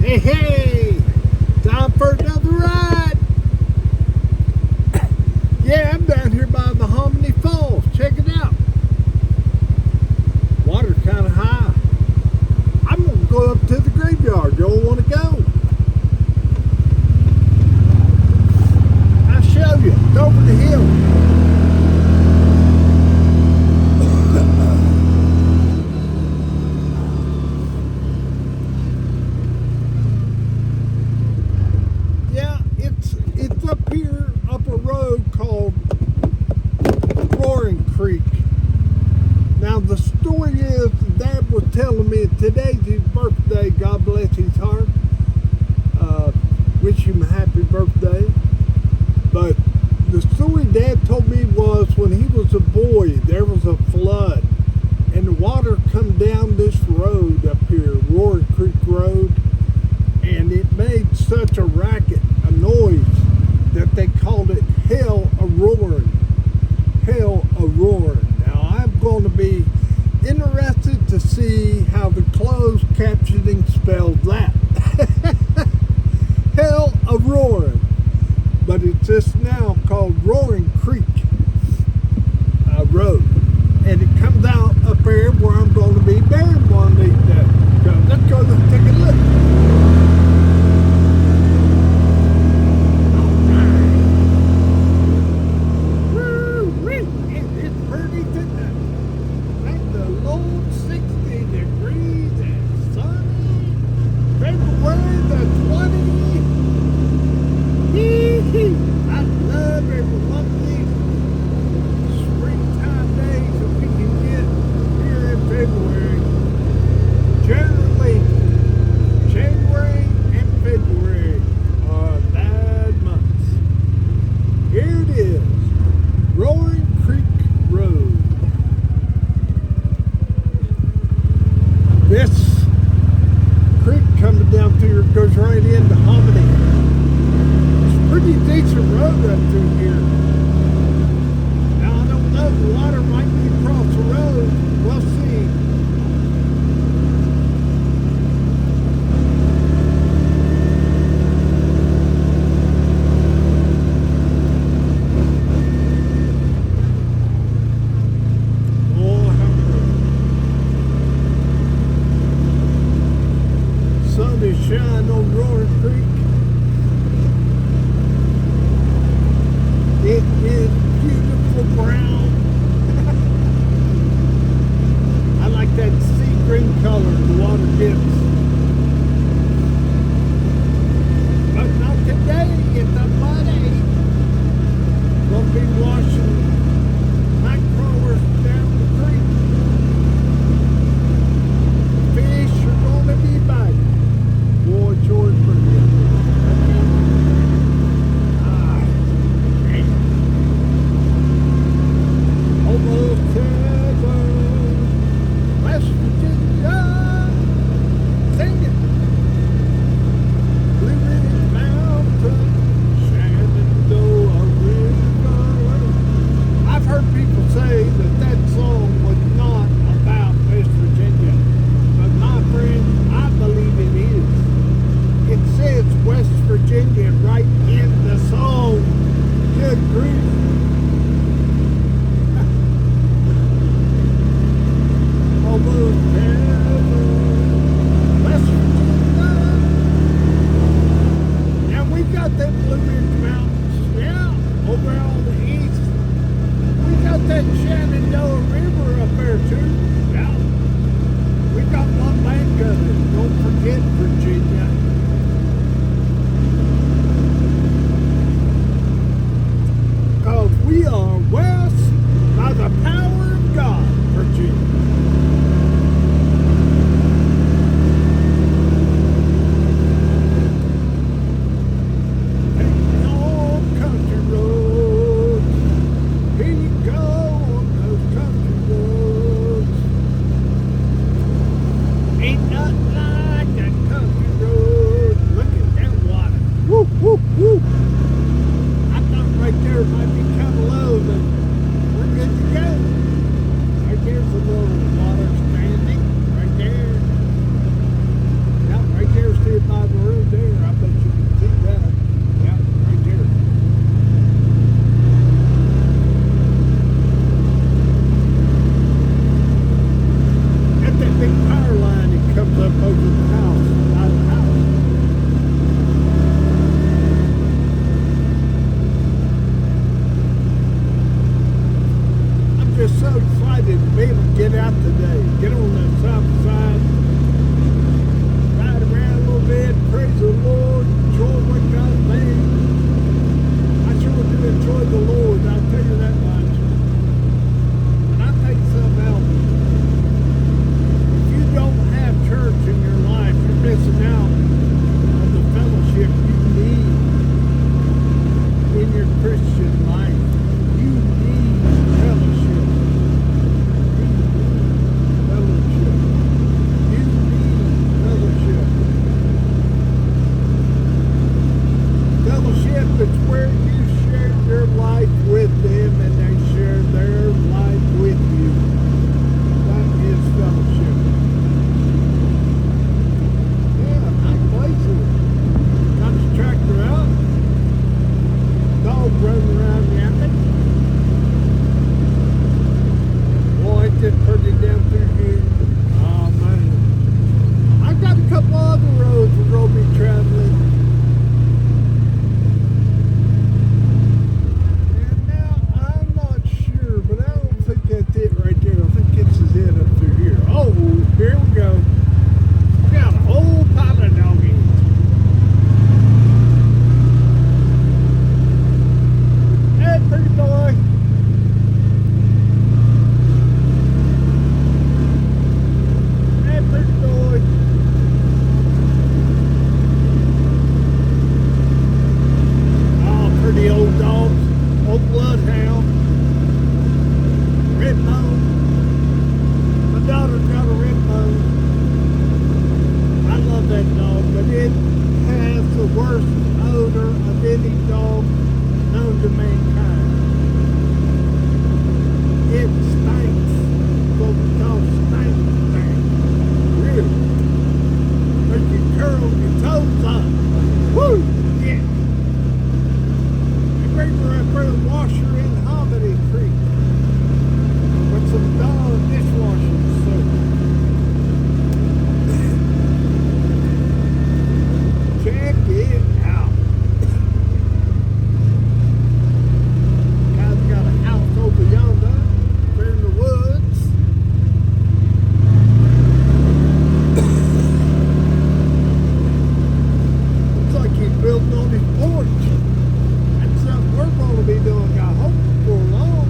Hey, hey! Time for another ride! Yeah, I'm down here by the Hominy Falls. Check it out. Water's kind of high. I'm going to go up to the graveyard. Y'all want to go? I'll show you. It's over the hill. It's up here, up a road called Roaring Creek. Now the story is, Dad was telling me today's his birthday. God bless his heart. Wish him a happy birthday. But the story Dad told me was when he was a boy, there was a flood, and the water come down this road up here, Roaring Creek Road, and it made such a racket, a noise, that they called it Hell a-Roaring. Hell a-Roaring. Now I'm going to be interested to see how the closed captioning spells that. Hell a-Roaring. But it's just now called Roaring Creek Road. And it comes out up there where I'm going to be burying one of these days. So let's go take a look. I love every one of these springtime days that we can get here in February. Generally, January and February are bad months. Here it is, Roaring Creek Road. This creek coming down through here goes right into Hominy. Pretty decent road up through here. Now I don't know, the water might be across the road. We'll see. Oh, how good. Sun is shining on Roaring Creek. It is beautiful brown. I like that sea green color the water gets. But not today, it's a muddy. We'll be washing night crawlers down the creek. Fish are going to be biting. Boy, George, pretty up there. Almost heaven, West Virginia. out today. Get on the south side, ride around a little bit, praise the Lord, enjoy what God's made. I sure do enjoy the Lord, I'll tell you that much. And I'll tell you something else. If you don't have church in your life, you're missing out on the fellowship you need in your Christian life. You need fellowship. You need fellowship. You need fellowship. Fellowship is where you share your life with them and they share their life with you. That is fellowship. Yeah, nice place here. Got his tractor out. Dog running around yapping. Boy, it's just pretty down through here. Oh man. I've got a couple other roads we're going to be traveling. And now I'm not sure, but I don't think that's it right there. I think this is it up through here. Oh, here we go. We got a whole pile of doggies. Hey, pretty boy. Hey, pretty boy. Oh, pretty old dogs. Old bloodhound. Red bone. My daughter's got a red bone. I love that dog, but it has the worst odor of any dog known to mankind. It stinks. What we call stank. Really. Make you curl your toes up. Woo! Yeah. I bring her up there and wash her in Hominy Creek with some Dawn dishwashing soap. Check it out. Guy's got a house over yonder, there in the woods. Looks like he's building on his porch. That's something we're going to be doing, I hope, before long.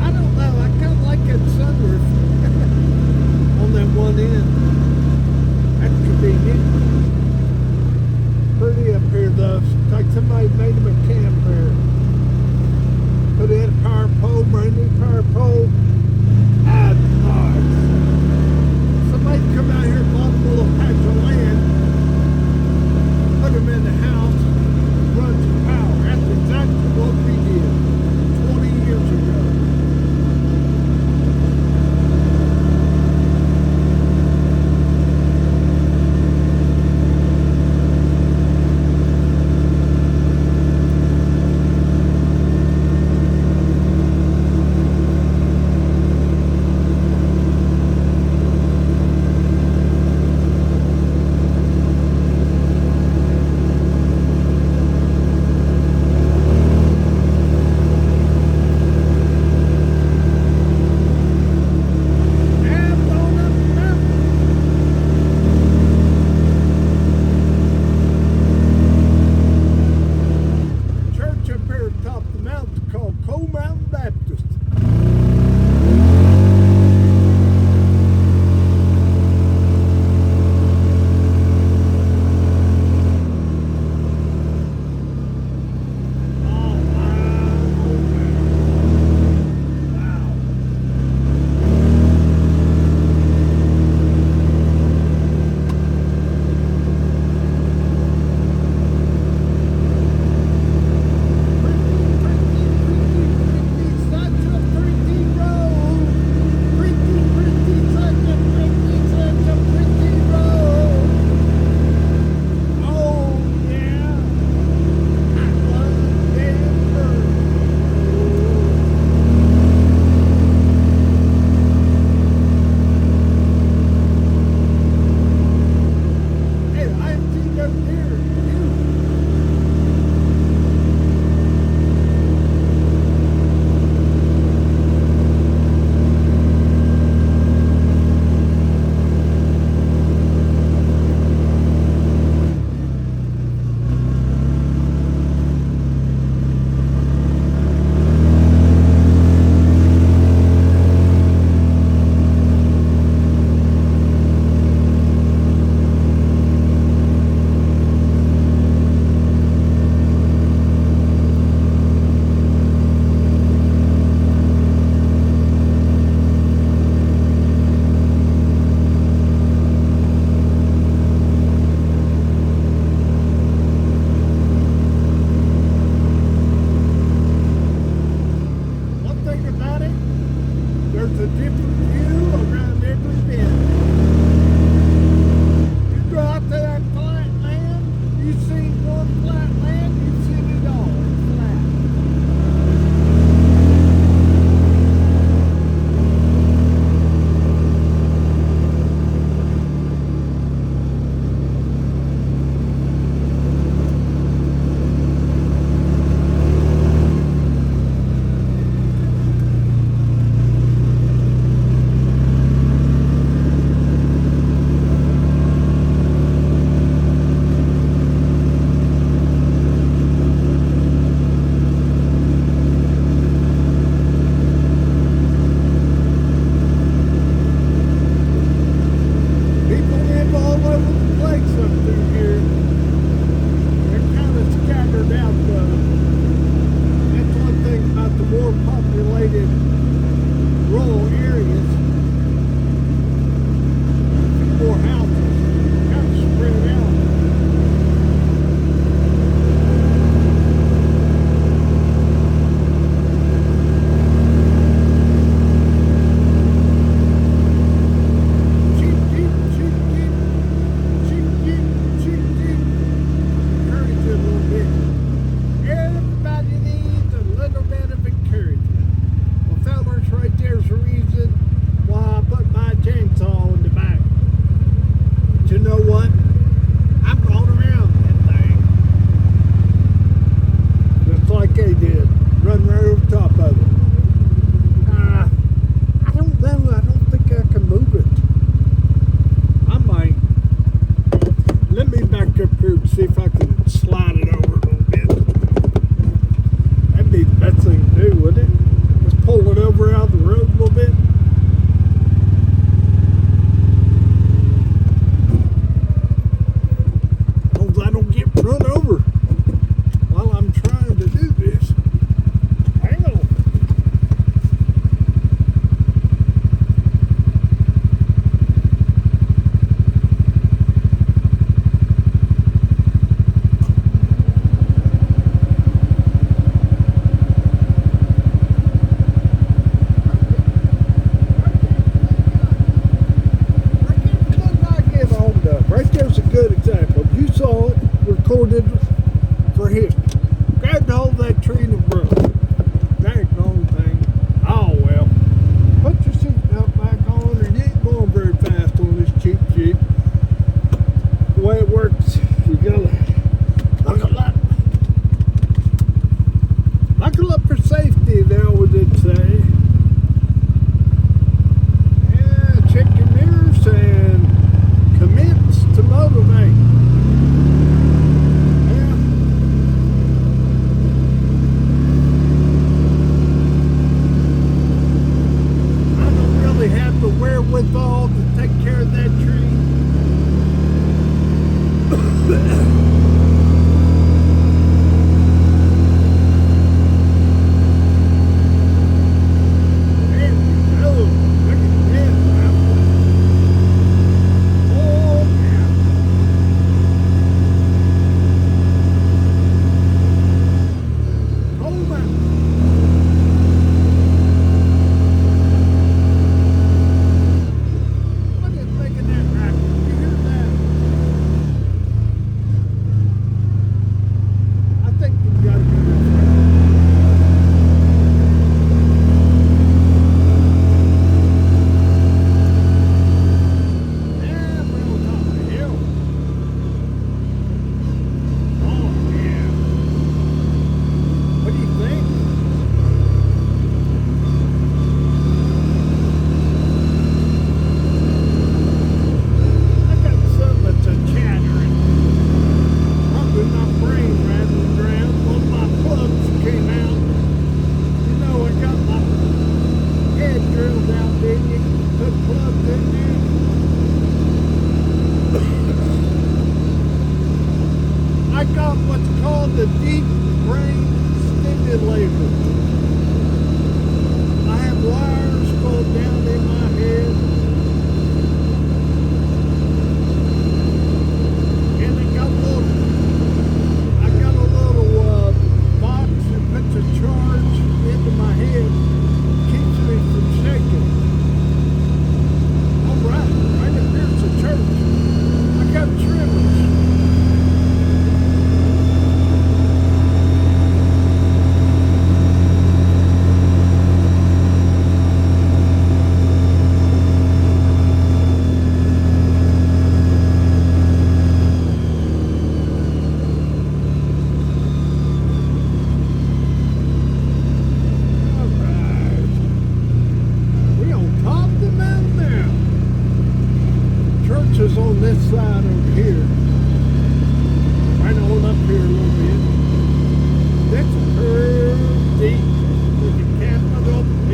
I don't know, I kind of like that sunroof on that one end. That's convenient. Pretty up here though. It's like somebody made him a camper. Put in a power pole, brand new power pole. That's nice. Somebody come out here and bought a little patch of land, put them in the house, run some power. That's exactly what we did 20 years ago. recorded for history. Grabbed hold of that tree and it broke. Daggone thing. Oh well. Put your seatbelt back on, or you ain't going very fast on this cheap Jeep. The way it works, you gotta buckle up. Buckle up for safety, they always did say. Yeah, check your mirrors and commence to motivate. Yeah. I don't really have the wherewithal to take care of that tree. I got what's called the deep brain stimulator. I have wires going down in my head, and I got a little box that puts a charge into my head, keeps me from shaking. All right up here's the church. I got trimmers. Is on this side over here, right on up here a little bit. That's a curve deep with the capital P.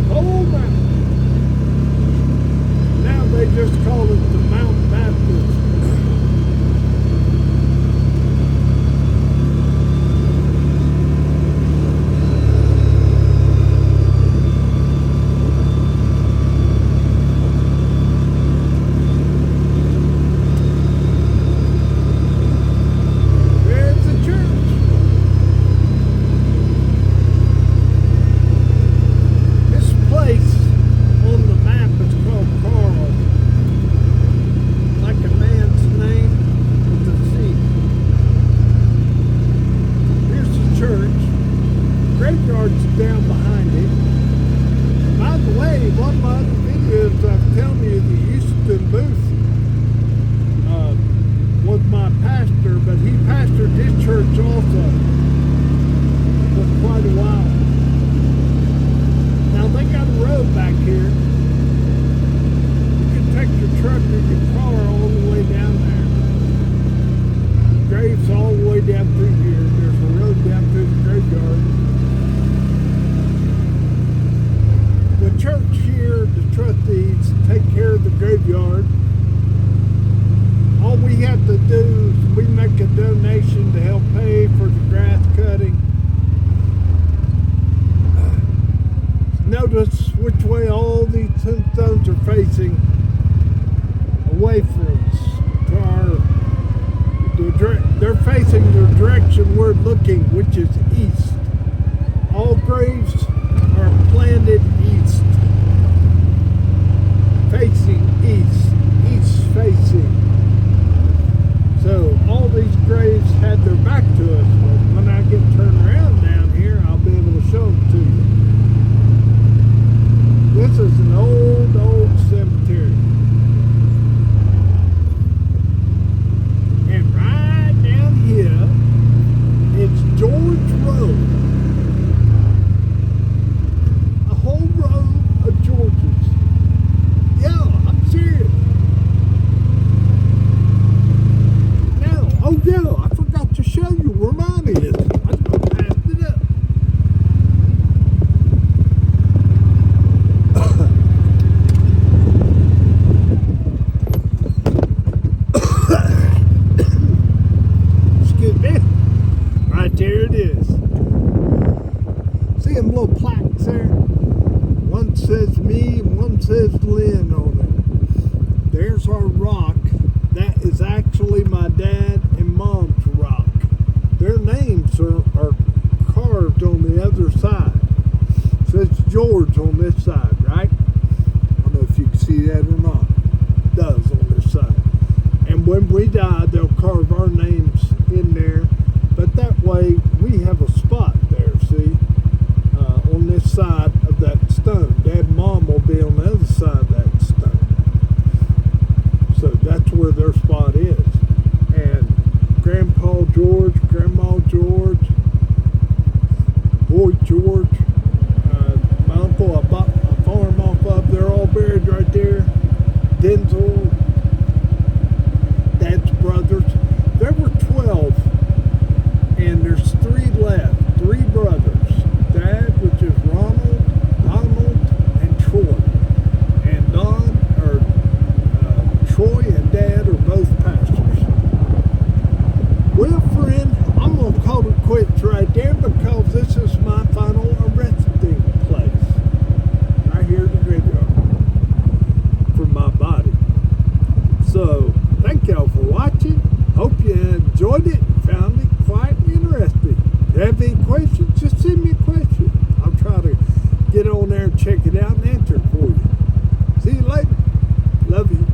Oh man! Now they just call it the Mount Baptist. Graveyard's down behind it. By the way, one of my other videos I've telling you the Houston Booth was my pastor, but he pastored his church also for quite a while. Now they got a road back here. You can take your truck or your car all the way down there. Graves all the way down through here. There's a road down through the graveyard. The church here, the trustees, take care of the graveyard. All we have to do is we make a donation to help pay for the grass cutting. Notice which way all these tombstones are facing, away from us. They're facing the direction we're looking, which is east. All graves planted east, facing east, east facing. So all these graves had their back to us, but when I get turned around down here, I'll be able to show them to you. This is an old cemetery. And right down here, it's George Road. A whole row of Georges. Yeah, I'm serious. Now, oh yeah, I forgot to show you where mine is. I just passed it up. Excuse me. Right there it is. See them little plaques there? One says me and one says Lynn on it. There's our rock. That is actually my dad and mom's rock. Their names are carved on the other side. It says George on this side, right? I don't know if you can see that or not. It does on this side. And when we die, they'll carve our names in there. But that way, we have a spot there, see? On this side of that stone. Dad and Mom will be on the other side of that stone. So that's where their spot is. And Grandpa George, Grandma George, Boy George, my uncle, I bought a farm off of, they're all buried right there. Denzel, Dad's brothers. There were 12, and there's 3 left, 3 brothers. Dad, which is Ronald, Donald, and Troy. And Troy and Dad are both pastors. Well, friend, I'm going to call it quits right there because this is my final resting place. Right here in the graveyard for my body. So, thank y'all for watching. Hope you enjoyed it and found it quite interesting. If you have any questions, just send me a question. I'll try to get on there and check it out and answer it for you. See you later. Love you.